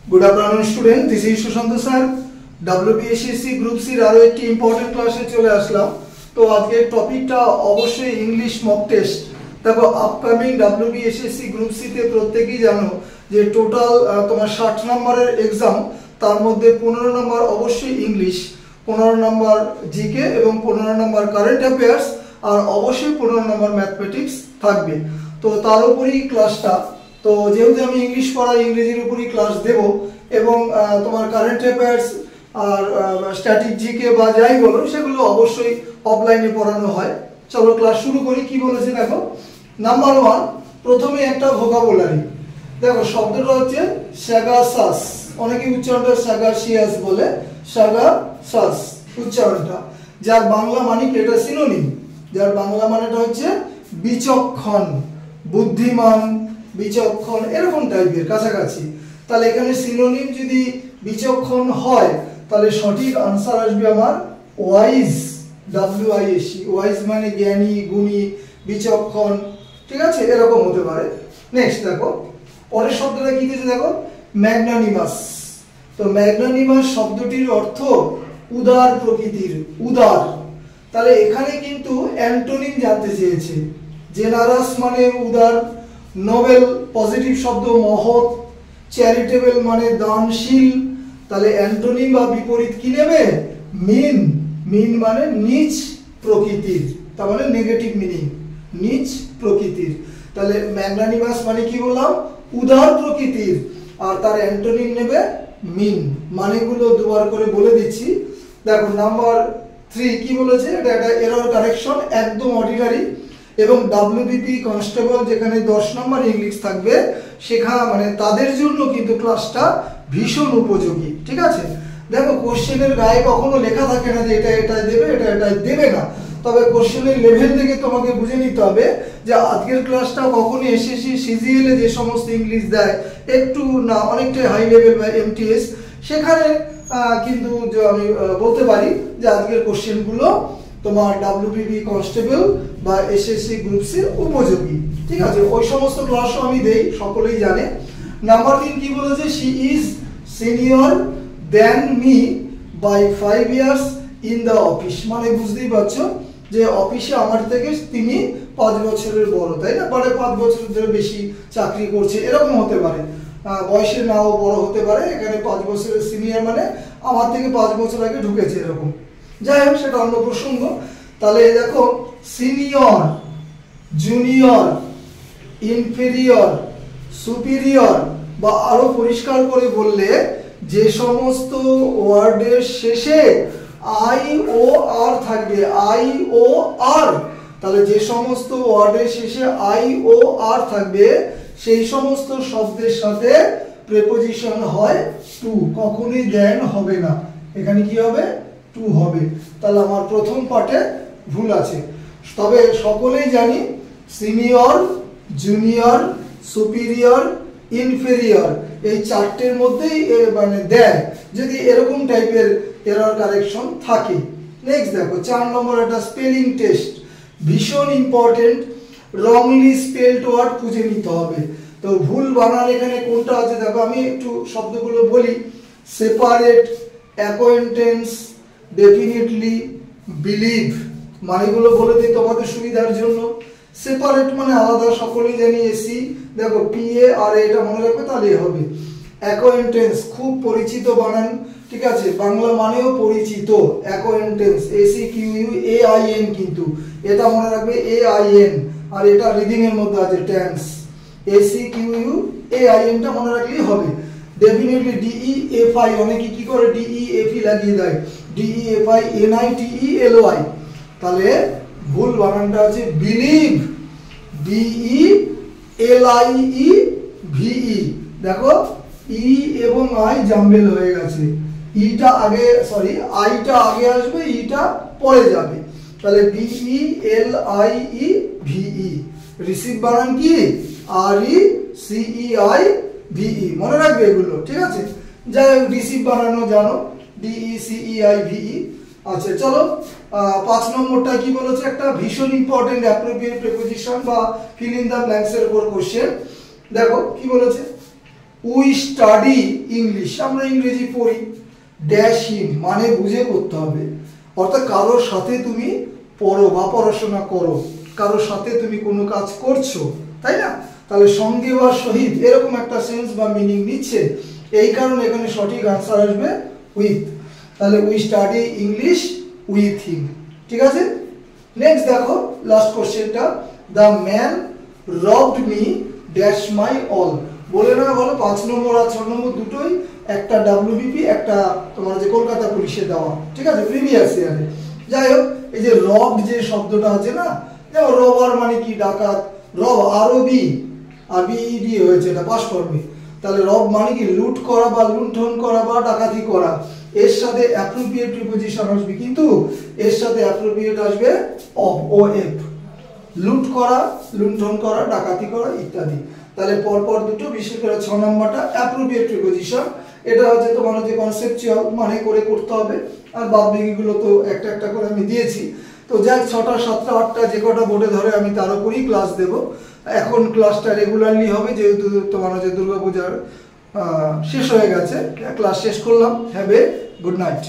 Good afternoon student, this is Sushant sir. WBSSC group C আরো একটি important ক্লাসে চলে আসলাম। তো আজকের টপিকটা অবশ্যই ইংলিশ মক টেস্ট। দেখো আপকামিং ডব্লিউবিএসএসসি গ্রুপ সি তে প্রত্যেকেই জানো যে টোটাল তোমার 60 নম্বরের एग्जाम, তার মধ্যে 15 নম্বর অবশ্যই ইংলিশ, 15 নম্বর জিকে এবং 15 নম্বর কারেন্ট অ্যাফেয়ার্স, আর অবশ্যই 15 নম্বর ম্যাথমেটিক্স থাকবে। তো তার উপরই ক্লাসটা। তো যেহেতু আমি ইংলিশ পড়াই, ইংরেজির উপরই ক্লাস দেব এবং তোমার কারেন্ট অ্যাফেয়ার্স আর স্ট্যাটিক জিকে বা যাই বলো সেগুলো অবশ্যই অফলাইনে পড়ানো হয়। চলো ক্লাস শুরু করি। কি বলেছে দেখো, নাম্বার 1 প্রথমে একটা ভোকাবুলারি। দেখো শব্দটা হচ্ছে স্যাগাসাস, অনেকে উচ্চারণটা স্যাগাসিয়াস বলে, স্যাগাসাস উচ্চারণটা, যার বাংলা মানে কি, এটা সিনোনিম, যার বাংলা মানেটা হচ্ছে বিচক্ষণ, বুদ্ধিমান, বিচক্ষণ, এরকম টাইপের কাছাকাছি। তাহলে এখানে সিনোনিম যদি বিচক্ষণ হয় তাহলে সঠিক আনসার আসবে আমার ওয়াইজ, WISE। ওয়াইজ মানে জ্ঞানী, গুণী, বিচক্ষণ, ঠিক আছে, এরকম হতে পারে। নেক্সট দেখো পরের শব্দটা কি দিয়েছে দেখো, ম্যাগনানিমাস। তো ম্যাগনানিমাস শব্দটির অর্থ উদার প্রকৃতির, উদার। তাহলে এখানে কিন্তু অ্যান্টোনিম জানতে চেয়েছে। জেনারাস মানে উদার, নোবেল পজিটিভ শব্দ মহৎ, চ্যারিটেবল মানে দানশীল। তাহলে অ্যান্টোনিম বা বিপরীত কি নেবে, মিন। মিন মানে নিচ প্রকৃতির, তার মানে নেগেটিভ মিনিং, নিচ প্রকৃতির। তাহলে ম্যাগনানিমাস মানে কি বললাম, উদার প্রকৃতির, আর তার অ্যান্টোনিম নেবে মিন। মানেগুলো দুবার করে বলে দিচ্ছি। দেখো নাম্বার 3 কি বলেছে, এটা একটা এরর কারেকশন, একদম অর্ডিনারি। এবং WBP কনস্টেবল যেখানে 10 নম্বর ইংলিশ থাকবে সেখানে মানে তাদের জন্য কিন্তু ক্লাসটা ভীষণ উপযোগী, ঠিক আছে। দেখো কোশ্চেনের গায়ে কখনো লেখা থাকে না যে এটা এটা দেবে, এটা এটা দেবে না, তবে কোশ্চেনের লেভেল থেকে তোমাকে বুঝে নিতে হবে যে আজকের ক্লাসটা কখনই এসএসসি সিজিএল এ যে সমস্ত ইংলিশ দেয় একটু না অনেকটাই হাই লেভেল বা MTS, সেখানে কিন্তু আমি বলতে পারি যে আজকের কোশ্চেনগুলো তোমার WBP কনস্টেবল বা এসএসসি গ্রুপ সি উপযোগী, ঠিক আছে। ওই সমস্ত ক্লাসও আমি দেই, সকলেই জানে। নাম্বার 3 কি বলেছে, she is senior then me by 5 years in the office. মানে বুঝতেই পারছো যে অফিসে আমার থেকে তিনি 5 বছরের বড়, তাই না, মানে 5 বছরের ধরে বেশি চাকরি করছে, এরকম হতে পারে। বয়সে নাও বড় হতে পারে, এখানে 5 বছরের সিনিয়র মানে আমার থেকে 5 বছর আগে ঢুকেছে, এরকম। যাই হোক সেটা অন্য প্রসঙ্গ। তাহলে দেখো সিনিয়র, জুনিয়র, ইনফেরিয়র, সুপিরিয়র, বা আরো পরিষ্কার করে বললে যে সমস্ত ওয়ার্ডের শেষে আই ও আর থাকবে, আই ও আর, তাহলে যে সমস্ত ওয়ার্ডের শেষে আই ও আর থাকবে সেই সমস্ত শব্দের সাথে প্রেপোজিশন হয় টু, কখনোই দেন হবে না, এখানে কি হবে, টু হবে। তাহলে আমার প্রথম পার্টে ভুল আছে। তবে সকলেই জানি সিনিয়র, জুনিয়র, সুপিরিয়র, ইনফেরিয়র এই চারটের মধ্যেই মানে দেয় যদি এরকম টাইপের এরর কারেকশন থাকে। নেক্সট দেখো 4 নম্বর একটা স্পেলিং টেস্ট, ভীষণ ইম্পর্টেন্ট। রংলি স্পেলড ওয়ার্ড খুঁজে নিতে হবে। তো ভুল বানান এখানে কোনটা আছে দেখো, আমি একটু শব্দগুলো বলি। সেপারেট, অ্যাকোয়েন্টেন্স, ডেফিনেটলি, বিলিভ, মানেগুলো বলে দিই তোমাদের সুবিধার জন্য। সেপারেট মানে আলাদা, সকলেই জানি এসি, দেখো PA এটা মনে রাখবে তাহলেই হবে। অ্যাকোয়েন্টেন্স খুব পরিচিত বানান, ঠিক আছে, বাংলা মানেও পরিচিত, অ্যাকোয়েন্টেন্স, ACQUAIN, কিন্তু এটা মনে রাখবে AIN, আর এটা রিডিং এর মধ্যে আছে টেন্স, ACQUAIN টা মনে রাখলেই হবে। ডেফিনেটলি DEFI, অনেকে কি করে DEFE লাগিয়ে দেয়, DEFINITELY, তাহলে ভুল বানানটা আছে বিলিভ, BELIEVE। দেখো ই এবং আই জাম্বেল হয়ে গেছে, ইটা আগে, সরি আইটা আগে আসবে, ইটা পরে যাবে, তাহলে BELIEVE। রিসিভ বানান কি, RECEIVE, মনে রাখবে এগুলো, ঠিক আছে। যাই হোক রিসিভ বানানো জানো, DECEIVE। আচ্ছা চলো 5 নম্বরটা কি বলেছে, একটা ভীষণ ইম্পর্টেন্ট অ্যাপ্রোপ্রিয়েট প্রিপোজিশন বা ফিল ইন দ্য ব্ল্যাঙ্কস এর উপর কোশ্চেন। দেখো কি বলেছে, উই স্টাডি ইংলিশ, আমরা ইংরেজি পড়ি, ড্যাশ হিম মানে বুঝে করতে হবে, অর্থাৎ কারোর সাথে তুমি পড়ো বা পড়াশোনা করো, কারোর সাথে তুমি কোনো কাজ করছো, তাই না? তাহলে সঙ্গে বা সহিত এরকম একটা সেন্স বা মিনিং নিচ্ছে, এই কারণে এখানে সঠিক আনসার আসবে উইথ। তাহলে we study English with him, ঠিক আছে। নেক্সট দেখো লাস্ট কোশ্চেনটা, the man robbed me dash my all. বলে না বলো 5 নম্বর আর 6 নম্বর দুটোই একটা ডাব্লিউবিপি, একটা তোমার যে কলকাতা পুলিশে দেওয়া, ঠিক আছে, প্রিভিয়াস ইয়ারে। যাই হোক, এই যে রব যে শব্দটা আছে না, যেমন রবার মানে কি ডাকাত, রব আরবি আর বিইডি হয়েছে, এটা পাস করবে। তাহলে রব মানে কি লুট করা বা লুণ্ঠন করা বা ডাকাতি করা, এর সাথে অ্যাপ্রোপ্রিয়েট প্রিপোজিশন আসবে, কিন্তু এর সাথে অ্যাপ্রোপ্রিয়েট আসবে অফ ও এফ, লুট করা, লুণ্ঠন করা, ডাকাতি করা ইত্যাদি। তাহলে পরপর দুটো, বিশেষ করে 6 নম্বরটা অ্যাপ্রোপ্রিয়েট প্রিপোজিশন, এটা হচ্ছে তোমার যে কনসেপচুয়াল মানে করে করতে হবে, আর বাদ বাকিগুলো তো একটা একটা করে আমি দিয়েছি। তো যাক 6টা 7টা 8টা যে কটা বোর্ডে ধরে আমি তার উপরই ক্লাস দেব। এখন ক্লাসটা রেগুলারলি হবে, যেহেতু তোমার যে দুর্গাপূজার শেষ হয়ে গেছে, ক্লাস শেষ করলাম। Have a good night.